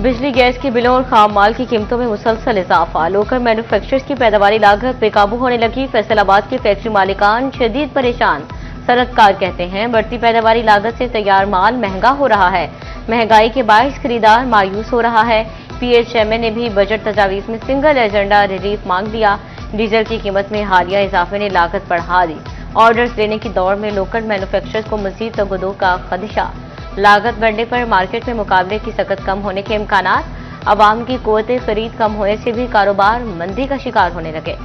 बिजली गैस के बिलों और खाम माल की कीमतों में मुसलसल इजाफा। लोकल मैन्युफैक्चरर्स की पैदावारी लागत बेकाबू होने लगी। फैसलाबाद के फैक्ट्री मालिकान शदीद परेशान। सनतकार कहते हैं बढ़ती पैदावारी लागत से तैयार माल महंगा हो रहा है। महंगाई के बायस खरीदार मायूस हो रहा है। PHMA ने भी बजट तजावीज में सिंगल एजेंडा रिलीफ मांग दिया। डीजल की कीमत में हालिया इजाफे ने लागत बढ़ा दी। ऑर्डर्स देने की दौड़ में लोकल मैन्युफैक्चरर्स को मजीद तगदो का खदशा। लागत बढ़ने पर मार्केट में मुकाबले की सकत कम होने के इम्कानात। अवाम की कुव्वत खरीद कम होने से भी कारोबार मंदी का शिकार होने लगे।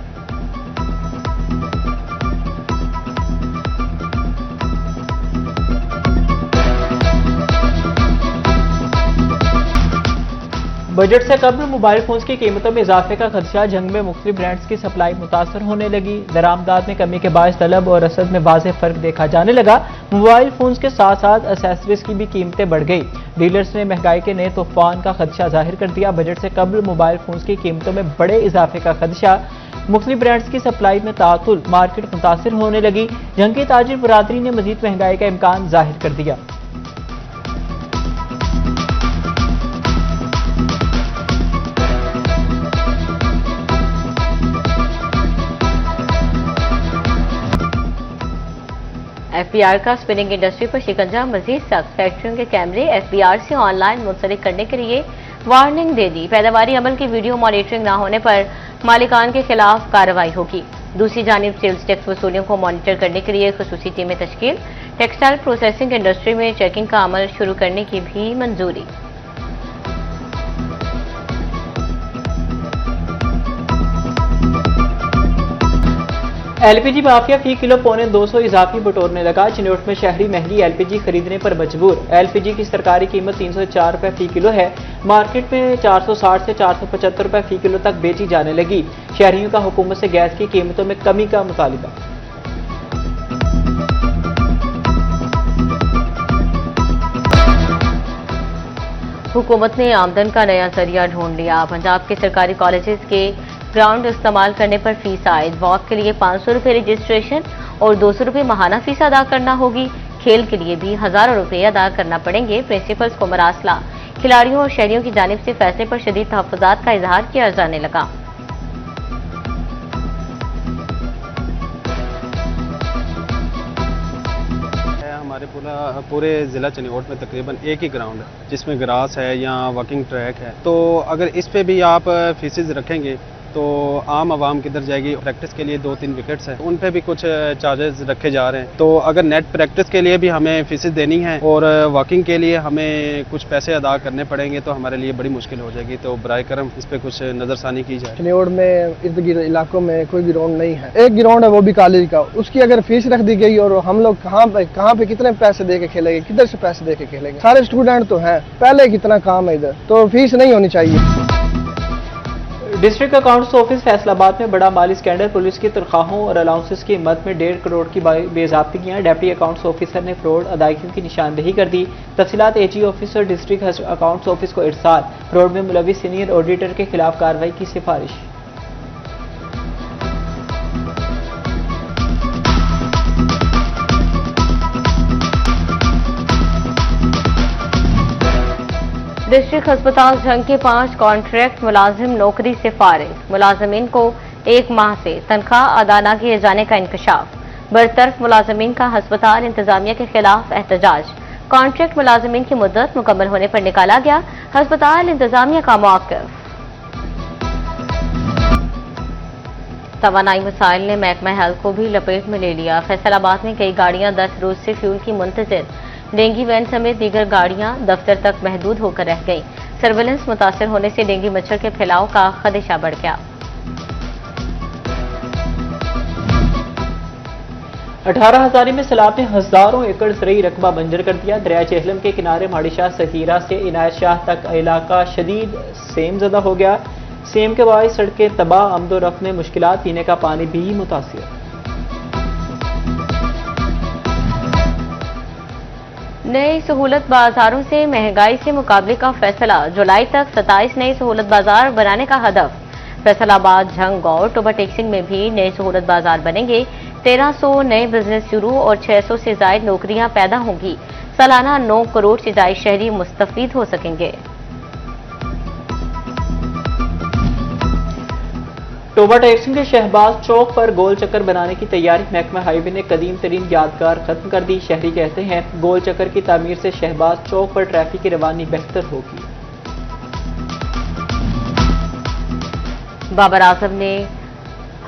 बजट से कबल मोबाइल फोन्स की कीमतों में इजाफे का खदशा। जंग में मुख्तलिफ ब्रांड्स की सप्लाई मुतासर होने लगी। दरामदात में कमी के बायस तलब और रसद में वाज़ेह फर्क देखा जाने लगा। मोबाइल फोन्स के साथ साथ एसेसरीज की भी कीमतें बढ़ गई। डीलर्स ने महंगाई के नए तूफान का खदशा जाहिर कर दिया। बजट से कबल मोबाइल फोन्स की कीमतों में बड़े इजाफे का खदशा। मुख्तलिफ ब्रांड्स की सप्लाई में तातुल, मार्केट मुतासर होने लगी। जंग की ताजिर बरादरी ने मजीद महंगाई का इम्कान जाहिर कर दिया। FBR का स्पिनिंग इंडस्ट्री पर शिकंजा मजीद सख्त। फैक्ट्रियों के कैमरे FBR से ऑनलाइन मुंसलिक करने के लिए वार्निंग दे दी। पैदावारी अमल की वीडियो मॉनिटरिंग न होने पर मालिकान के खिलाफ कार्रवाई होगी। दूसरी जानिब सेल्स टैक्स वसूलियों को मॉनिटर करने के लिए खुसूसी टीमें तश्कील। टेक्सटाइल प्रोसेसिंग इंडस्ट्री में चेकिंग का अमल शुरू करने की भी मंजूरी। LPG माफिया फी किलो $250 इजाफी बटोरने लगा। चिनौट में शहरी महंगी LPG खरीदने पर मजबूर। LPG की सरकारी कीमत ₹304 फी किलो है। मार्केट में 460 से 475 रुपए फी किलो तक बेची जाने लगी। शहरियों का हुकूमत से गैस की कीमतों में कमी का मुतालिबा। हुकूमत ने आमदन का नया जरिया ढूंढ लिया। पंजाब के सरकारी कॉलेजेस के ग्राउंड इस्तेमाल करने पर फीस आयद। वॉक के लिए 500 रुपये रजिस्ट्रेशन और 200 रुपये माहाना फीस अदा करना होगी। खेल के लिए भी हजारों रुपये अदा करना पड़ेंगे। प्रिंसिपल्स को मरासला। खिलाड़ियों और शहरियों की जानिब से फैसले पर शदीद तहफ्फुज़ात का इजहार किया जाने लगा। हमारे पूरे ज़िला चिनौट में तकरीबन एक ही ग्राउंड है जिसमें ग्रास है या वॉकिंग ट्रैक है। तो अगर इस पे भी आप फीसेस रखेंगे तो आम आवाम किधर जाएगी। प्रैक्टिस के लिए 2-3 विकेट्स हैं, उन पे भी कुछ चार्जेस रखे जा रहे हैं। तो अगर नेट प्रैक्टिस के लिए भी हमें फीसेस देनी है और वॉकिंग के लिए हमें कुछ पैसे अदा करने पड़ेंगे तो हमारे लिए बड़ी मुश्किल हो जाएगी। तो बराए करम इस पे कुछ नज़रसानी की जाए। चिनौट में इर्द गिर्द इलाकों में कोई ग्राउंड नहीं है। एक ग्राउंड है वो भी कॉलेज का, उसकी अगर फीस रख दी गई और हम लोग कहाँ पे कितने पैसे दे के खेलेंगे, किधर से पैसे दे के खेलेंगे। सारे स्टूडेंट तो हैं, पहले कितना काम है इधर, तो फीस नहीं होनी चाहिए। डिस्ट्रिक्ट अकाउंट्स ऑफिस फैसलाबाद में बड़ा माली स्कैंडल। पुलिस की तनख्वाहों और अलाउंसेस की मद में 1.5 करोड़ की बेज़ाब्तियां। डिप्टी अकाउंट्स ऑफिसर ने फ्रॉड अदायगियों की निशानदेही कर दी। तफसीलात AG ऑफिस और डिस्ट्रिक्ट अकाउंट्स ऑफिस को इरसाल। फ्रॉड में मुलविस सीनियर ऑडिटर के खिलाफ कार्रवाई की सिफारिश। डिस्ट्रिक्ट अस्पताल झंग के 5 कॉन्ट्रैक्ट मुलाजिम नौकरी से फारिग। मुलाजमीन को 1 माह से तनख्वाह अदा न किए जाने का इंकशाफ। बरतरफ मुलाजमीन का अस्पताल इंतजामिया के खिलाफ एहतजाज। कॉन्ट्रैक्ट मुलाजमीन की मुद्दत मुकम्मल होने पर निकाला गया अस्पताल इंतजामिया का मौक़िफ़। तवानाई मसाइल ने महकमा हेल्थ को भी लपेट में ले लिया। फैसलाबाद में कई गाड़ियां 10 रोज से फ्यूल की मुंतजिर। डेंगू वैन समेत दीगर गाड़ियां दफ्तर तक महदूद होकर रह गईं। सर्विलेंस मुतासर होने से डेंगू मच्छर के फैलाव का खदशा बढ़ गया। 18 हजारी में सैलाब ने हजारों एकड़ ज़रई रकबा बंजर कर दिया। दरिया चेहलम के किनारे माड़ी शाह सहीरा से इनायत शाह तक इलाका शदीद सेम ज़दा हो गया। सेम के बायस सड़कें तबाह, आमदो रफ्त में मुश्किलात, पीने का पानी भी मुतासिर। नई सहूलत बाजारों से महंगाई से मुकाबले का फैसला। जुलाई तक 27 नए सहूलत बाजार बनाने का हदफ। फैसलाबाद, झंग और टोबाटेक्सिंग में भी नए सहूलत बाजार बनेंगे। 1300 नए बिजनेस शुरू और 600 से ज्यादा नौकरियां पैदा होंगी। सालाना 9 करोड़ से ज्यादा शहरी मुस्तफीद हो सकेंगे। टोबा टैक्सिंग के शहबाज चौक पर गोल चक्कर बनाने की तैयारी। महकमा हाईवे ने कदीम तरीन यादगार खत्म कर दी। शहरी कहते हैं गोल चक्कर की तामीर से शहबाज चौक पर ट्रैफिक की रवानी बेहतर होगी। बाबर आजम ने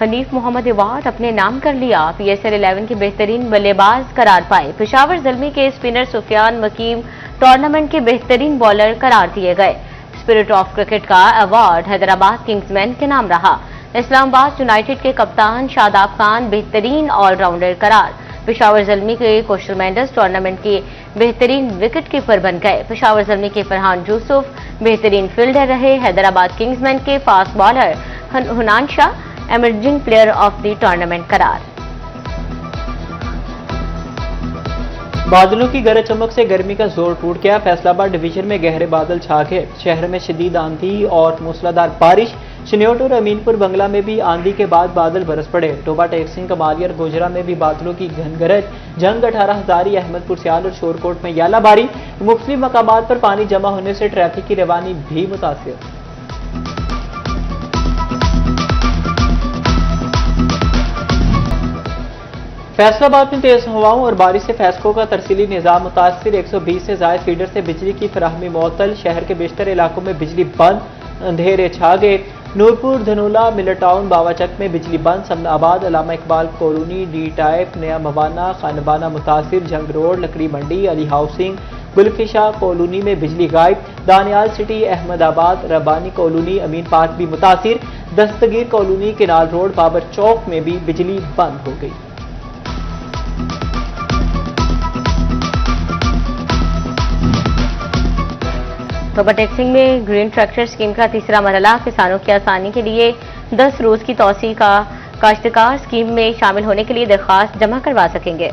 हनीफ मोहम्मद अवार्ड अपने नाम कर लिया। PSL 11 के बेहतरीन बल्लेबाज करार पाए। पेशावर ज़ल्मी के स्पिनर सुफियान मकीम टूर्नामेंट के बेहतरीन बॉलर करार दिए गए। स्पिरिट ऑफ क्रिकेट का अवार्ड हैदराबाद किंग्समैन के नाम रहा। इस्लामाबाद यूनाइटेड के कप्तान शादाब खान बेहतरीन ऑलराउंडर करार। पेशावर ज़ल्मी के कोस्टल मैंडर्स टूर्नामेंट के बेहतरीन विकेट कीपर बन गए। पेशावर ज़ल्मी के फरहान यूसुफ बेहतरीन फील्डर रहे। हैदराबाद किंग्समैन के fast bowler Hunan Shah emerging player of the tournament करार। बादलों की गरज चमक से गर्मी का जोर टूट गया। फैसलाबाद डिवीजन में गहरे बादल छा गए। शहर में शदीद आंधी और मूसलाधार बारिश। शनियोट और अमीनपुर बंगला में भी आंधी के बाद बादल बरस पड़े। टोबा टैक्सिंग कमाली और गोजरा में भी बादलों की घन गरज। जंग 18 हजारी अहमदपुर सियाल और शोरकोट में यालाबारी। मुख्तलिफ मकामात पर पानी जमा होने से ट्रैफिक की रवानी भी मुतासिर। फैसलाबाद में तेज हवाओं और बारिश से फैसकों का तरसीली निजाम मुतासिर। 120 से ज्यादा फीडर से बिजली की फराहमी मुअत्तल। शहर के बेशतर इलाकों में बिजली बंद, अंधेरे छा गए। नूरपुर, धनोला, मिलर टाउन, बावाचक में बिजली बंद। Samanabad, Allama Iqbal colony, D type, नया मवाना, खानबाना मुतासिर। जंग रोड, लकड़ी मंडी, अली हाउसिंग, गुलफिशा कॉलोनी में बिजली गायब। दानियाल सिटी, अहमदाबाद, रबानी कॉलोनी, अमीन पार्क भी मुतासिर। दस्तगीर कॉलोनी, किनाल रोड, बाबर चौक में भी बिजली बंद हो गई। टोबा टैक्सिंग में ग्रीन ट्रैक्टर स्कीम का तीसरा मरहला। किसानों की आसानी के लिए 10 रोज की तौसीह का काश्तकार स्कीम में शामिल होने के लिए दरख्वास्त जमा करवा सकेंगे।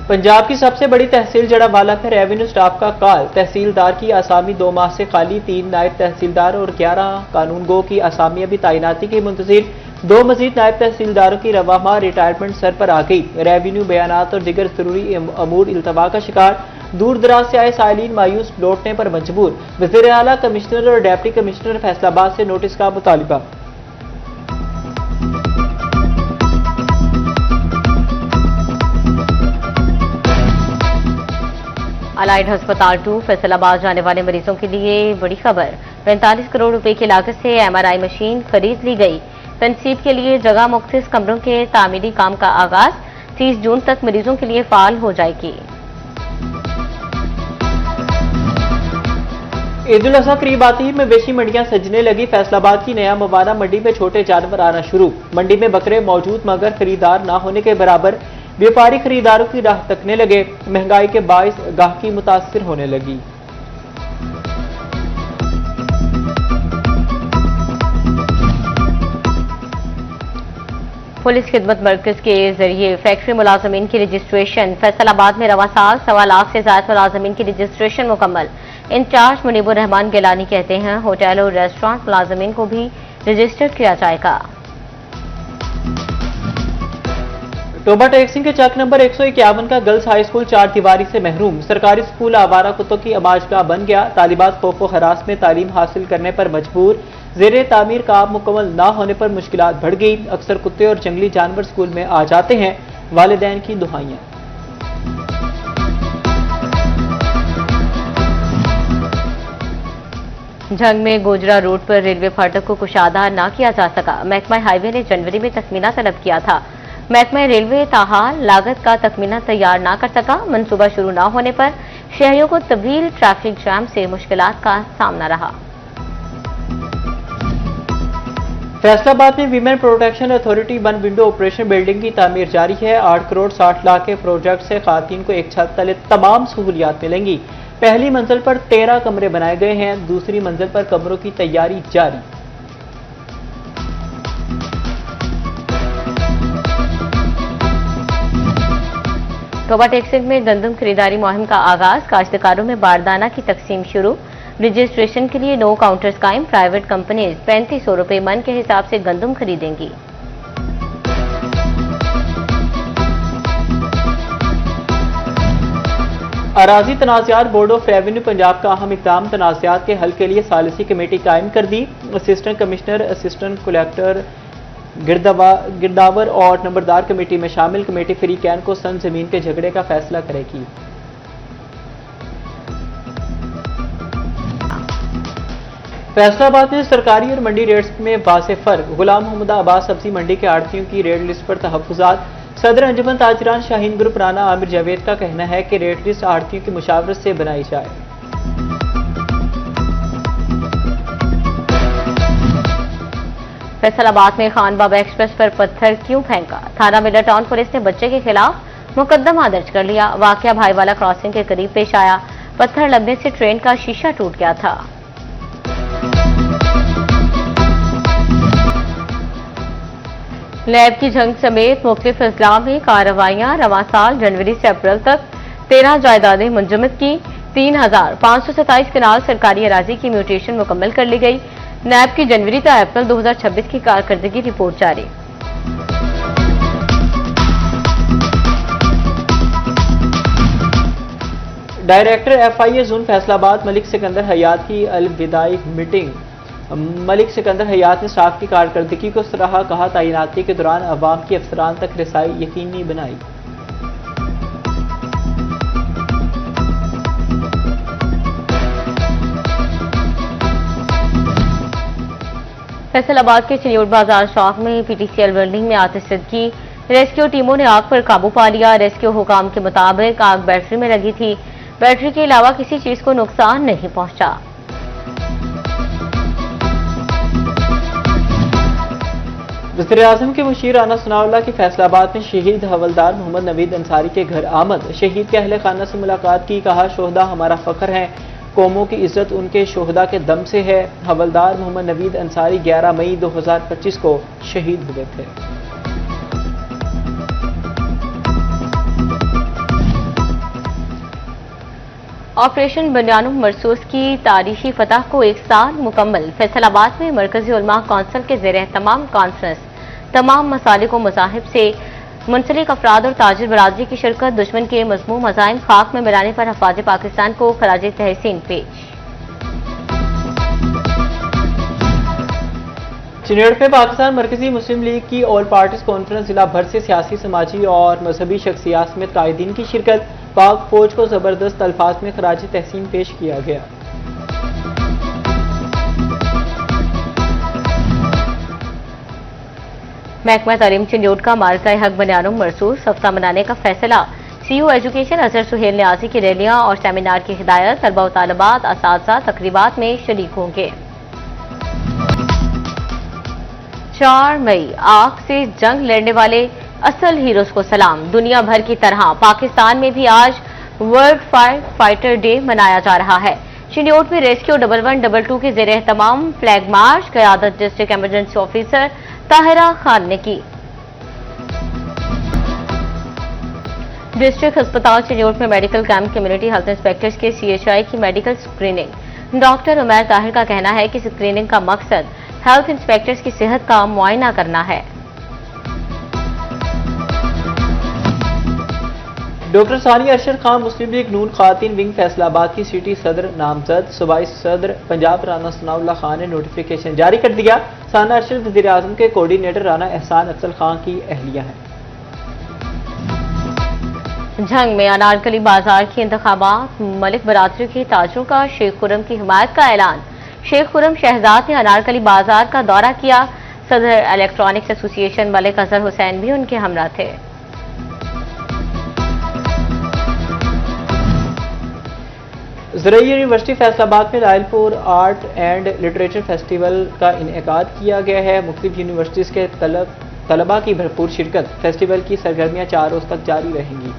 पंजाब की सबसे बड़ी तहसील जड़ावाला में रेवेन्यू स्टाफ का काल। तहसीलदार की आसामी 2 माह से खाली। 3 नायब तहसीलदार और 11 कानूनगो की आसामी अभी तैनाती की मुंतजिर। 2 मजीद नायब तहसीलदारों की रवा माह रिटायरमेंट सर पर आ गई। रेवेन्यू बयानात और दिगर जरूरी अमूर इल्तवा का शिकार। दूर दराज से आए साइलिन मायूस लौटने पर मजबूर। वज़ीर आला, कमिश्नर और डिप्टी कमिश्नर फैसलाबाद से नोटिस का मुतालिबा। अलाइड अस्पताल 2 फैसलाबाद जाने वाले मरीजों के लिए बड़ी खबर। 45 करोड़ रुपए की लागत से MRI मशीन खरीद ली गई। तनसीब के लिए जगह मुख्तलिफ कमरों के तामीरी काम का आगाज 30 जून तक मरीजों के लिए फाल हो जाएगी। ईद उल अजहा करीब आती ही मवेशी मंडियां सजने लगी। फैसलाबाद की नया मवाना मंडी में छोटे जानवर आना शुरू। मंडी में बकरे मौजूद मगर खरीदार ना होने के बराबर। व्यापारी खरीदारों की राह तकने लगे। महंगाई के बाइस गाहकी मुतासिर होने लगी। पुलिस खिदमत मरकज के जरिए फैक्ट्री मुलाजमीन की रजिस्ट्रेशन। फैसलाबाद में रवा साल 1.25 लाख से ज्यादा मुलाजमीन की रजिस्ट्रेशन मुकम्मल। इंचार्ज मुनीबुर रहमान गिलानी कहते हैं होटल और रेस्टोरेंट मुलाजमीन को भी रजिस्टर्ड किया जाएगा। टोबा टैक्सिंग के चक नंबर 151 का गर्ल्स हाई स्कूल 4 दीवारी से महरूम। सरकारी स्कूल आवारा कुत्तों की आमाजगाह बन गया। तालिबात खौफ व हरास में तालीम हासिल करने पर मजबूर। ज़ेरे तामीर काम मुकम्मल ना होने पर मुश्किलात बढ़ गई। अक्सर कुत्ते और जंगली जानवर स्कूल में आ जाते हैं। वालिदैन की दुहाइयां। जंग में गोजरा रोड पर रेलवे फाटक को कुशादा न किया जा सका। महकमा हाईवे ने जनवरी में तखमीना तलब किया था। महकमा रेलवे ताहाल लागत का तखमीना तैयार न कर सका। मंसूबा शुरू न होने पर शहरियों को तवील ट्रैफिक जाम से मुश्किलात का सामना रहा। फैसलाबाद में women protection authority 1 window operation building की तामीर जारी है। 8 करोड़ 60 लाख के प्रोजेक्ट से खातन को एक छत तले तमाम सहूलियात मिलेंगी। पहली मंजिल पर 13 कमरे बनाए गए हैं। दूसरी मंजिल पर कमरों की तैयारी जारी। टोबा टैक्सिंग में गंदम खरीदारी मुहिम का आगाज। काश्तकारों में बारदाना की तकसीम शुरू। रजिस्ट्रेशन के लिए 9 काउंटर्स कायम। प्राइवेट कंपनीज 3500 रुपए मन के हिसाब से गंदम खरीदेंगी। अराजी तनाज़ात बोर्ड ऑफ रेवेन्यू पंजाब का अहम इक़दाम तनाज़ात के हल के लिए सालिसी कमेटी कायम कर दी। असिस्टेंट कमिश्नर, असिस्टेंट कलेक्टर गिरदावर और नंबरदार कमेटी में शामिल कमेटी फ्री कैन को सन जमीन के झगड़े का फैसला करेगी। फैसलाबाद में सरकारी और मंडी रेट्स में वाज़ेह फर्क। गुलाम मोहम्मद अब्बास सब्जी मंडी के आड़तियों की रेट लिस्ट पर तहफ़्फ़ुज़ात। सदर अंजुमन ताजरान शाहीन ग्रुप राना आमिर जावेद का कहना है कि रेट लिस्ट आड़तियों की मुशावरत से बनाई जाए। फैसलाबाद में खान बाबा एक्सप्रेस पर पत्थर क्यों फेंका? थाना मिलर टाउन पुलिस ने बच्चे के खिलाफ मुकदमा दर्ज कर लिया। वाकया भाईवाला क्रॉसिंग के करीब पेश आया। पत्थर लगने से ट्रेन का शीशा टूट गया था। लैब की जंग समेत मुख्तलिफ अजला में कार्रवाइयां। रवां साल जनवरी से अप्रैल तक 13 जायदादें मुंजमद की। 3527 कनाल सरकारी अराजी की म्यूटेशन मुकम्मल कर ली गई। नैब की जनवरी से अप्रैल 2026 की कारकर्दगी रिपोर्ट जारी। Director FIA zone Faisalabad Malik Sikandar Hayat की अलविदाई मीटिंग। मलिक सिकंदर हयात ने स्टाफ की कारकर्दगी को सराहा। कहा, तैनाती के दौरान अवाम की अफसरान तक रसाई यकीनी बनाई। फैसलाबाद के चिन्योट बाजार चौक में PTCL बिल्डिंग में आतिशज़दगी। रेस्क्यू टीमों ने आग पर काबू पा लिया। रेस्क्यू हुकाम के मुताबिक आग बैटरी में लगी थी। बैटरी के अलावा किसी चीज को नुकसान नहीं पहुंचा। वज़ीर-ए-आज़म के मुशीर राना सनाउल्लाह की फैसलाबाद में शहीद हवलदार मोहम्मद नवीद अंसारी के घर आमद। शहीद के अहले खाना से मुलाकात की। कहा, शोहदा हमारा फख्र है, कौमों की इज्जत उनके शोहदा के दम से है। हवलदार मोहम्मद नवीद अंसारी 11 मई 2025 को शहीद हुए थे। ऑपरेशन बनियानुम मरसूस की तारीखी फतह को 1 साल मुकम्मल। फैसलाबाद में मरकजी उलमा कौंसिल के ज़ेर तमाम कॉन्फ्रेंस। तमाम मसालिक व मज़ाहिब से मुंसलिक अफराद और ताजिर बरादरी की शिरकत। दुश्मन के मज़मूम अज़ाइम खाक में मिलाने पर हफ़ाज़ पाकिस्तान को खराज तहसीन पेश। चिनेड़ में पाकिस्तान मरकजी मुस्लिम लीग की ऑल पार्टीज कॉन्फ्रेंस। जिला भर से सियासी, समाजी और मजहबी शख्सियात समेत कायदीन की शिरकत। पाक फौज को जबरदस्त अल्फाज में खराज तहसीन पेश किया गया। महकमा तालीम चिन्योट का मारका हक बनियानुम मरसूस हफ्ता मनाने का फैसला। CEO एजुकेशन अजहर सुहेल न्याजी की रैलियां और सेमिनार की हिदायत। तलबा व तालिबात असातिज़ा तकरीबात में शरीक होंगे। 4 मई आग से जंग लड़ने वाले असल हीरोज को सलाम। दुनिया भर की तरह पाकिस्तान में भी आज वर्ल्ड फाइटर डे मनाया जा रहा है। चिन्योट में रेस्क्यू 1112 के ज़ेर तमाम फ्लैग मार्च क़यादत district emergency officer Tahira Khan ने की। डिस्ट्रिक्ट अस्पताल चिन्योट में medical camp community health inspectors के CHI की medical screening. Doctor Umair Tahir का कहना है कि स्क्रीनिंग का मकसद हेल्थ इंस्पेक्टर्स की सेहत का मुआयना करना है। डॉक्टर सानिया अरशद खान मुस्लिम लीग नून खातिन विंग फैसलाबाद की सिटी सदर नामजद। सूबाई सदर पंजाब राना सनाउल्लाह खान ने नोटिफिकेशन जारी कर दिया। सानिया अरशद वज़ीर आज़म के कोऑर्डिनेटर राना एहसान अफजल खान की अहलिया है। जंग में अनारकली बाजार की इंतखाबात। मलिक बरादरी के ताजरों का शेख खुरम की हिमायत का ऐलान। शेख खुरम शहजाद ने अनारकली बाजार का दौरा किया। सदर इलेक्ट्रॉनिक्स एसोसिएशन मलिक अजहर हुसैन भी उनके हमरा थे। ज़रई यूनिवर्सिटी फैसलाबाद में रायलपुर आर्ट एंड लिटरेचर फेस्टिवल का इनेकाद किया गया है। मुख्तलिफ यूनिवर्सिटीज़ के तलबा की भरपूर शिरकत। फेस्टिवल की सरगर्मियां 4 रोज तक जारी रहेंगी।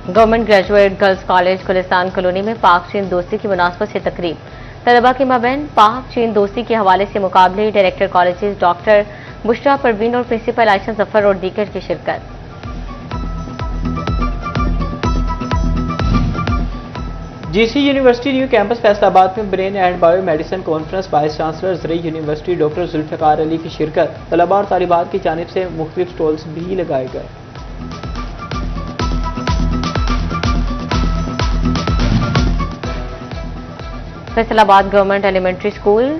Government graduate girls college Gulistan colony में पाक चीन दोस्ती की मुनासबत से तकरीब। तलबा के माबैन पाक चीन दोस्ती के हवाले से मुकाबले। Director colleges doctor Bushra Parveen और प्रिंसिपल आयशा जफर और दीगर की शिरकत। GC university new campus Faisalabad में brain and bio medicine conference vice chancellor ज़रई यूनिवर्सिटी डॉक्टर जुल्फ़िकार अली की शिरकत, तलबा और तालिबात की जानिब से मुख्तलिफ स्टॉल्स भी लगाए गए। फैसलाबाद गवर्नमेंट एलिमेंट्री स्कूल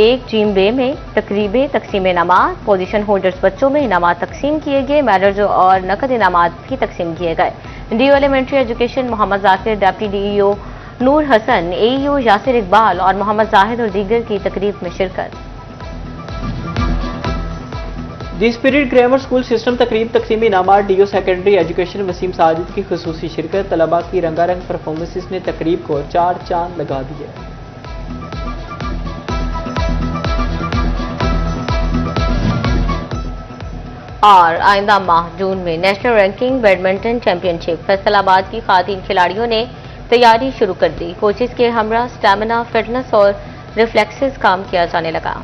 एक जीम बे में तकरीबें तकसीम इनामात, पोजीशन होल्डर्स बच्चों में इनामात तकसीम किए गए, मेडल्स और नकद इनामात भी तकसीम किए गए। DO elementary education Mohammad Zakir, deputy DEO Noor Hasan, AEO Yasir Iqbal और मोहम्मद जाहिद और दीगर की तकरीब में शिरकत। The spirit grammar school system तकरीब तकसीमी इनामात, DO secondary education Waseem Sajid की खुसूसी शिरकत, तलबा की रंगारंग परफॉर्मेंसेस ने तकरीब को 4 चांद लगा दिए। और आइंदा माह जून में national ranking badminton championship, Faisalabad की खातीन खिलाड़ियों ने तैयारी शुरू कर दी। कोचेस के हमरा स्टैमिना, फिटनेस और रिफ्लेक्सेस काम किया जाने लगा।